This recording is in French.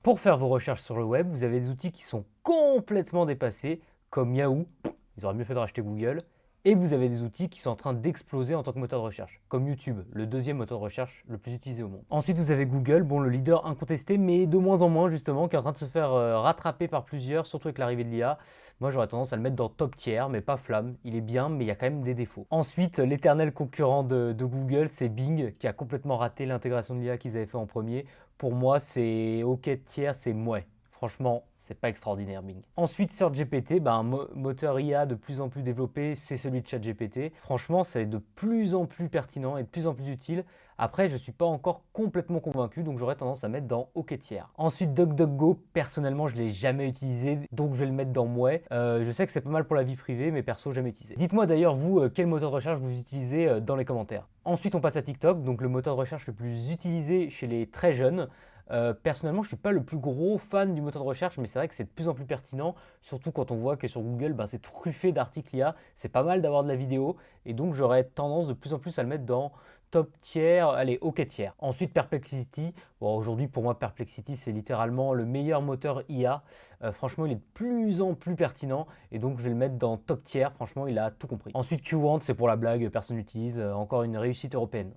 Pour faire vos recherches sur le web, vous avez des outils qui sont complètement dépassés, comme Yahoo, ils auraient mieux fait de racheter Google, et vous avez des outils qui sont en train d'exploser en tant que moteur de recherche, comme YouTube, le deuxième moteur de recherche le plus utilisé au monde. Ensuite, vous avez Google, bon, le leader incontesté, mais de moins en moins justement, qui est en train de se faire rattraper par plusieurs, surtout avec l'arrivée de l'IA. Moi, j'aurais tendance à le mettre dans top tier, mais pas flamme. Il est bien, mais il y a quand même des défauts. Ensuite, l'éternel concurrent de Google, c'est Bing, qui a complètement raté l'intégration de l'IA qu'ils avaient fait en premier. Pour moi, c'est OK tiers, c'est mouais. Franchement, c'est pas extraordinaire, Bing. Ensuite, SearchGPT, un moteur IA de plus en plus développé, c'est celui de ChatGPT. Franchement, c'est de plus en plus pertinent et de plus en plus utile. Après, je ne suis pas encore complètement convaincu, donc j'aurais tendance à mettre dans OK tiers. Ensuite, DuckDuckGo, personnellement, je ne l'ai jamais utilisé, donc je vais le mettre dans Mouais. Je sais que c'est pas mal pour la vie privée, mais perso, jamais utilisé. Dites-moi d'ailleurs, vous, quel moteur de recherche vous utilisez dans les commentaires. Ensuite, on passe à TikTok, donc le moteur de recherche le plus utilisé chez les très jeunes. Personnellement, je ne suis pas le plus gros fan du moteur de recherche, mais c'est vrai que c'est de plus en plus pertinent, surtout quand on voit que sur Google, c'est truffé d'articles IA. C'est pas mal d'avoir de la vidéo, et donc j'aurais tendance de plus en plus à le mettre dans top tiers, allez, OK tiers. Ensuite, Perplexity. Bon, aujourd'hui, pour moi, Perplexity, c'est littéralement le meilleur moteur IA. Franchement, il est de plus en plus pertinent, et donc je vais le mettre dans top tiers. Franchement, il a tout compris. Ensuite, Qwant, c'est pour la blague, personne n'utilise. Encore une réussite européenne.